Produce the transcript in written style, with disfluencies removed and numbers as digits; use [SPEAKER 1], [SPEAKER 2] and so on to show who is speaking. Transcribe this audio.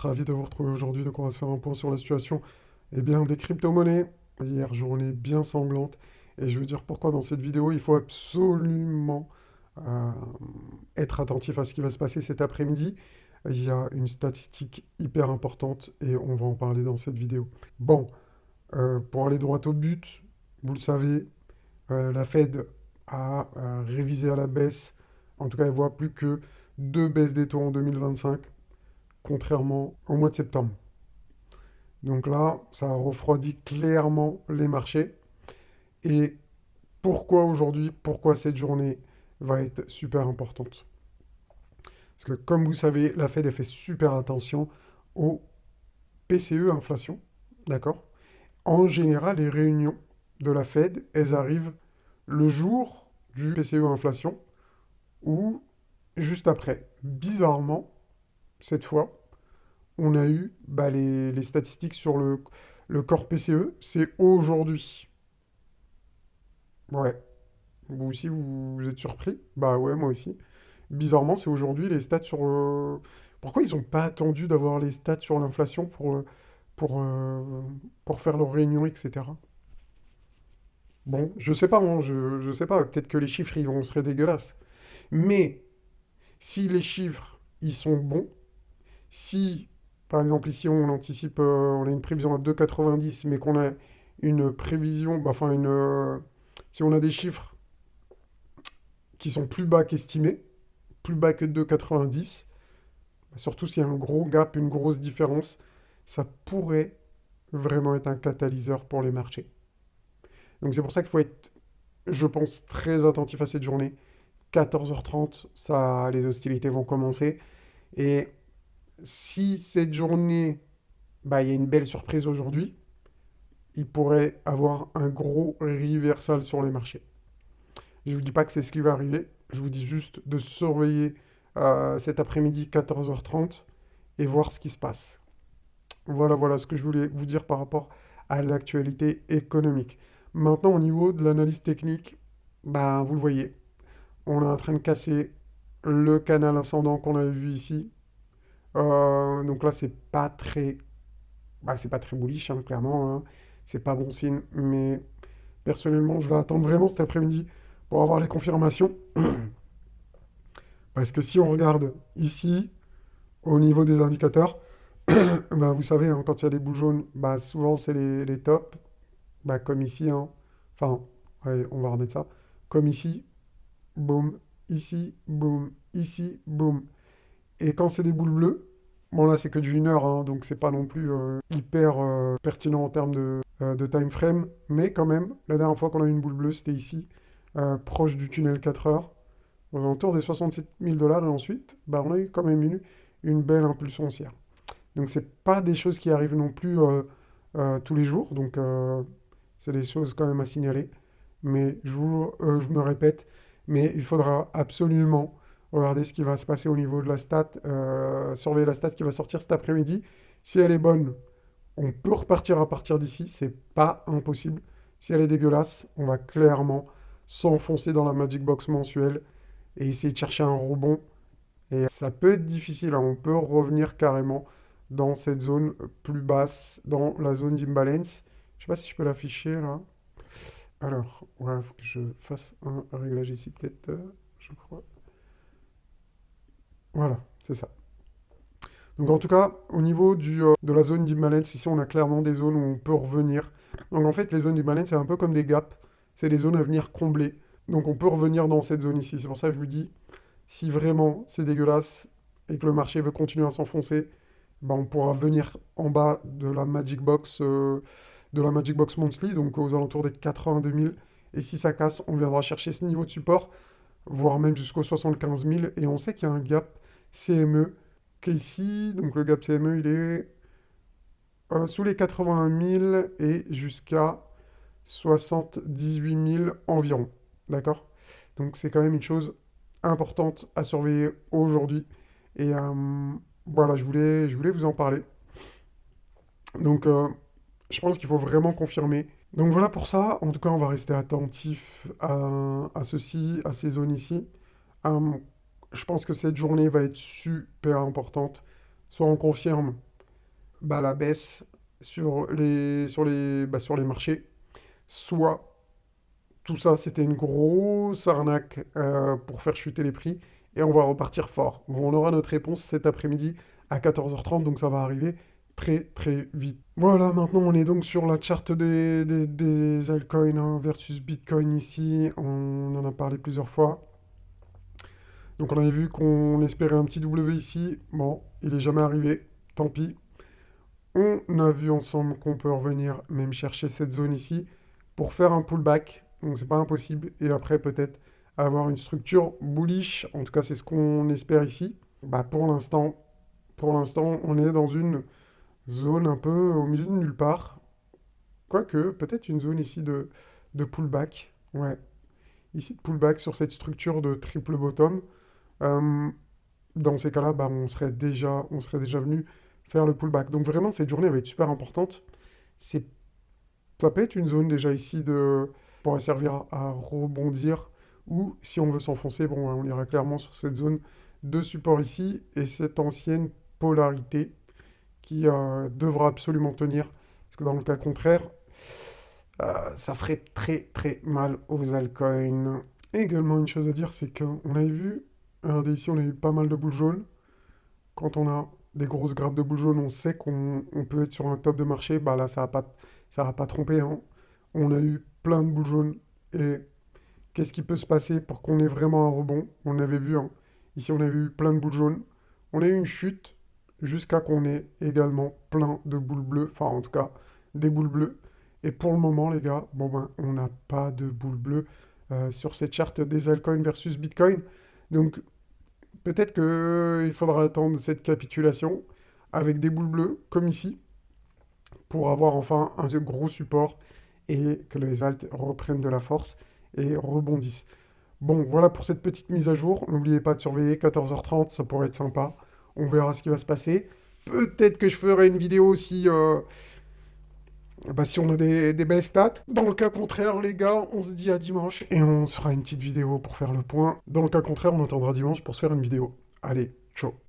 [SPEAKER 1] Ravi de vous retrouver aujourd'hui. Donc, on va se faire un point sur la situation des crypto-monnaies. Hier, journée bien sanglante. Et je veux dire pourquoi dans cette vidéo, il faut absolument euh, être attentif à ce qui va se passer cet après-midi. Il y a une statistique hyper importante et on va en parler dans cette vidéo. Bon, pour aller droit au but, vous le savez, la Fed a révisé à la baisse. En tout cas, elle voit plus que deux baisses des taux en 2025, contrairement au mois de septembre. Donc là, ça a refroidi clairement les marchés. Et pourquoi aujourd'hui, pourquoi cette journée va être super importante? Parce que comme vous savez, la Fed a fait super attention au PCE inflation, d'accord? En général, les réunions de la Fed, elles arrivent le jour du PCE inflation ou juste après. Bizarrement, cette fois, on a eu les statistiques sur le corps PCE, c'est aujourd'hui. Ouais. Vous aussi, vous êtes surpris? Bah ouais, moi aussi. Bizarrement, c'est aujourd'hui les stats sur... Pourquoi ils n'ont pas attendu d'avoir les stats sur l'inflation pour, euh, pour faire leur réunion, etc. Bon, je sais pas, hein, je sais pas. Peut-être que les chiffres, seraient dégueulasses. Mais si les chiffres, ils sont bons, si, par exemple, ici, on anticipe, on a une prévision à 2,90, mais qu'on a une prévision, si on a des chiffres qui sont plus bas qu'estimés, plus bas que 2,90, surtout s'il y a un gros gap, une grosse différence, ça pourrait vraiment être un catalyseur pour les marchés. Donc c'est pour ça qu'il faut être, je pense, très attentif à cette journée. 14h30, ça, les hostilités vont commencer. Et si cette journée, il y a une belle surprise aujourd'hui, il pourrait avoir un gros reversal sur les marchés. Je ne vous dis pas que c'est ce qui va arriver, je vous dis juste de surveiller cet après-midi 14h30 et voir ce qui se passe. Voilà ce que je voulais vous dire par rapport à l'actualité économique. Maintenant, au niveau de l'analyse technique, vous le voyez, on est en train de casser le canal ascendant qu'on avait vu ici. Donc là, c'est pas très bullish, hein, clairement, hein. C'est pas bon signe, mais personnellement, je vais attendre vraiment cet après-midi pour avoir les confirmations. Parce que si on regarde ici, au niveau des indicateurs, vous savez, hein, quand il y a des boules jaunes, souvent c'est les tops, comme ici, hein. Enfin, allez, on va remettre ça. Comme ici, boum. Et quand c'est des boules bleues, bon là c'est que du 1 heure, hein, donc c'est pas non plus hyper pertinent en termes de time frame, mais quand même, la dernière fois qu'on a eu une boule bleue, c'était ici, proche du tunnel 4 heures, aux alentours des 67 000 dollars, et ensuite, on a eu quand même une belle impulsion haussière. Donc c'est pas des choses qui arrivent non plus tous les jours, donc c'est des choses quand même à signaler. Mais je me répète, mais il faudra absolument regarder ce qui va se passer au niveau de la stat, surveiller la stat qui va sortir cet après-midi. Si elle est bonne, on peut repartir à partir d'ici, c'est pas impossible. Si elle est dégueulasse, on va clairement s'enfoncer dans la Magic Box mensuelle et essayer de chercher un rebond. Et ça peut être difficile, hein. On peut revenir carrément dans cette zone plus basse, dans la zone d'imbalance. Je sais pas si je peux l'afficher là. Alors, il faut que je fasse un réglage ici peut-être, je crois. Voilà, c'est ça. Donc en tout cas, au niveau de la zone d'imbalance, ici on a clairement des zones où on peut revenir. Donc en fait, les zones d'imbalance, c'est un peu comme des gaps. C'est des zones à venir combler. Donc on peut revenir dans cette zone ici. C'est pour ça que je vous dis, si vraiment c'est dégueulasse et que le marché veut continuer à s'enfoncer, on pourra venir en bas de la Magic Box Monthly, donc aux alentours des 82 000. Et si ça casse, on viendra chercher ce niveau de support, voire même jusqu'aux 75 000. Et on sait qu'il y a un gap CME qui est ici. Donc le gap CME, il est sous les 81 000 et jusqu'à 78 000 environ. D'accord? Donc c'est quand même une chose importante à surveiller aujourd'hui. Et voilà, je voulais vous en parler. Donc je pense qu'il faut vraiment confirmer. Donc voilà pour ça. En tout cas, on va rester attentif à ceci, à ces zones ici. Euh, je pense que cette journée va être super importante. Soit on confirme bah, la baisse sur les marchés, soit tout ça, c'était une grosse arnaque pour faire chuter les prix et on va repartir fort. Bon, on aura notre réponse cet après-midi à 14h30, donc ça va arriver très très vite. Voilà, maintenant on est donc sur la charte des altcoins hein, versus Bitcoin ici. On en a parlé plusieurs fois. Donc on avait vu qu'on espérait un petit W ici. Bon, il est jamais arrivé. Tant pis. On a vu ensemble qu'on peut revenir même chercher cette zone ici pour faire un pullback. Donc c'est pas impossible. Et après peut-être avoir une structure bullish. En tout cas, c'est ce qu'on espère ici. Bah pour l'instant, on est dans une zone un peu au milieu de nulle part. Quoique, peut-être une zone ici de pullback. Ouais, ici de pullback sur cette structure de triple bottom. Euh, Dans ces cas-là, bah, on serait déjà venu faire le pullback. Donc vraiment, cette journée va être super importante. C'est, ça peut être une zone déjà ici qui pourrait servir à rebondir. Ou si on veut s'enfoncer, bon, on ira clairement sur cette zone de support ici et cette ancienne polarité qui devra absolument tenir. Parce que dans le cas contraire, ça ferait très très mal aux altcoins. Et également, une chose à dire, c'est qu'on avait vu, regardez ici, on a eu pas mal de boules jaunes. Quand on a des grosses grappes de boules jaunes, on sait qu'on peut être sur un top de marché. Bah là, ça va pas tromper, hein. On a eu plein de boules jaunes. Et qu'est-ce qui peut se passer pour qu'on ait vraiment un rebond? On avait vu, hein. Ici, on avait eu plein de boules jaunes. On a eu une chute jusqu'à qu'on ait également plein de boules bleues. Enfin, en tout cas, des boules bleues. Et pour le moment, les gars, bon ben, on n'a pas de boules bleues sur cette charte des altcoins versus Bitcoin. Donc, peut-être qu'il faudra attendre cette capitulation avec des boules bleues, comme ici, pour avoir enfin un gros support et que les alts reprennent de la force et rebondissent. Bon, voilà pour cette petite mise à jour. N'oubliez pas de surveiller 14h30, ça pourrait être sympa. On verra ce qui va se passer. Peut-être que je ferai une vidéo aussi bah, si on a des belles stats. Dans le cas contraire, les gars, on se dit à dimanche et on se fera une petite vidéo pour faire le point. Dans le cas contraire, on attendra dimanche pour se faire une vidéo. Allez, ciao.